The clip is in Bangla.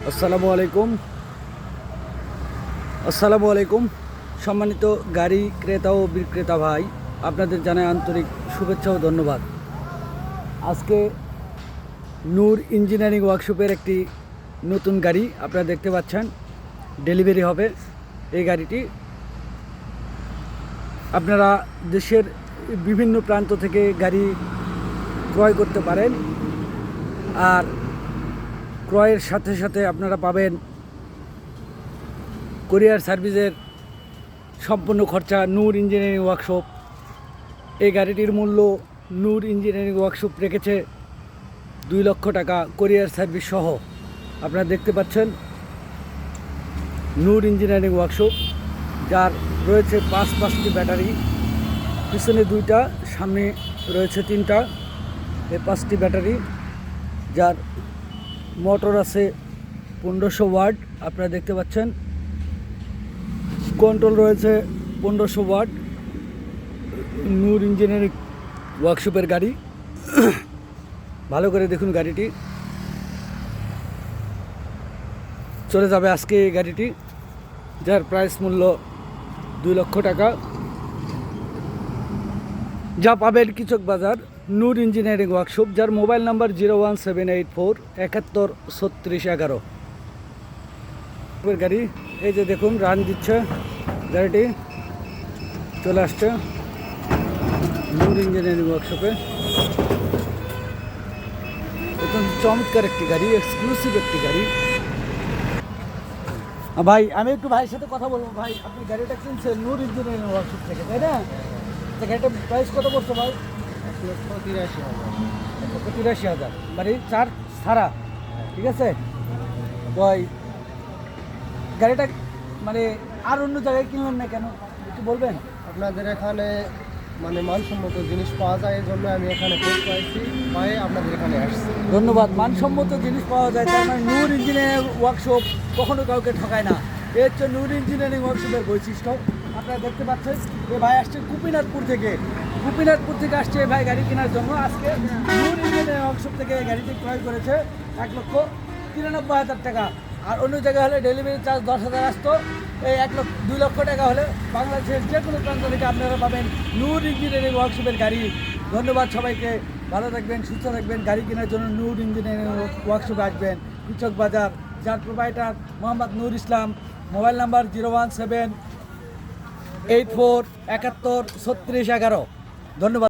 আসসালামু আলাইকুম সম্মানিত গাড়ি ক্রেতা ও বিক্রেতা ভাই, আপনাদের জানাই আন্তরিক শুভেচ্ছা ও ধন্যবাদ। আজকে নূর ইঞ্জিনিয়ারিং ওয়ার্কশপের একটি নতুন গাড়ি আপনারা দেখতে পাচ্ছেন, ডেলিভারি হবে। এই গাড়িটি আপনারা দেশের বিভিন্ন প্রান্ত থেকে গাড়ি ক্রয় করতে পারেন, আর ক্রয়ের সাথে সাথে আপনারা পাবেন কুরিয়ার সার্ভিসের সম্পূর্ণ খরচা নূর ইঞ্জিনিয়ারিং ওয়ার্কশপ। এই গাড়িটির মূল্য নূর ইঞ্জিনিয়ারিং ওয়ার্কশপ রেখেছে 2 লক্ষ টাকা কুরিয়ার সার্ভিস সহ। আপনারা দেখতে পাচ্ছেন নূর ইঞ্জিনিয়ারিং ওয়ার্কশপ, যার রয়েছে 5টি ব্যাটারি, পিছনে 2টা, সামনে রয়েছে 3টা। এই 5টি ব্যাটারি, যার মোটর আছে 1500 ওয়াট। আপনারা দেখতে পাচ্ছেন কন্ট্রোল রয়েছে 1500 ওয়াট। নূর ইঞ্জিনিয়ারিং ওয়ার্কশপের গাড়ি, ভালো করে দেখুন। গাড়িটি চলে যাবে আজকে। এই গাড়িটি, যার প্রাইস মূল্য 2 লক্ষ টাকা, যা পাবেন কৃষক বাজার নূর ইঞ্জিনিয়ারিং ওয়ার্কশপ, যার মোবাইল নাম্বার 01784 71 36 11। গাড়ি এই যে দেখুন, রান দিচ্ছে গাড়িটি, চলে আসছে নূর ইঞ্জিনিয়ারিং ওয়ার্কশপে। অত্যন্ত চমৎকার একটি গাড়ি, এক্সক্লুসিভ একটি গাড়ি। ভাই, আমি একটু ভাইয়ের সাথে কথা বলবো। ভাই, আপনি গাড়িটা কিনছেন নূর ইঞ্জিনিয়ারিং ওয়ার্কশপ থেকে, তাই না? তো গাড়িটার প্রাইস কত পড়ছে ভাই? 1,83,000। বাড়ি চার ছাড়া, ঠিক আছে ভাই। গাড়িটা মানে আর অন্য জায়গায় কিনলেন না কেন, একটু বলবেন? আপনাদের এখানে মানে মানসম্মত জিনিস পাওয়া যায়, এই জন্য আমি এখানে খোঁজ পাইছি, পায়ে আপনাদের এখানে আসছি। ধন্যবাদ। মানসম্মত জিনিস পাওয়া যায়, তার মানে নূর ইঞ্জিনিয়ারিং ওয়ার্কশপ কখনো কাউকে ঠকায় না। এ হচ্ছে নূর ইঞ্জিনিয়ারিং ওয়ার্কশপের বৈশিষ্ট্য। আপনারা দেখতে পাচ্ছেন এ ভাই আসছে গোপীনাথপুর থেকে আসছে এ ভাই গাড়ি কেনার জন্য। আজকে নূর ইঞ্জিনিয়ারিং ওয়ার্কশপ থেকে এই গাড়িটি ক্রয় করেছে 1,93,000 টাকা। আর অন্য জায়গায় হলে ডেলিভারি চার্জ 10,000 আসতো। এই 2 লক্ষ টাকা হলে বাংলাদেশের যে কোনো প্রান্ত থেকে আপনারা পাবেন নূর ইঞ্জিনিয়ারিং ওয়ার্কশপের গাড়ি। ধন্যবাদ সবাইকে, ভালো থাকবেন, সুস্থ থাকবেন। গাড়ি কেনার জন্য নূর ইঞ্জিনিয়ারিং ওয়ার্কশপে আসবেন, কৃষক বাজার, যার provider Mohammad Nur Islam. Mobile number 01784 71 36 11। ধন্যবাদ।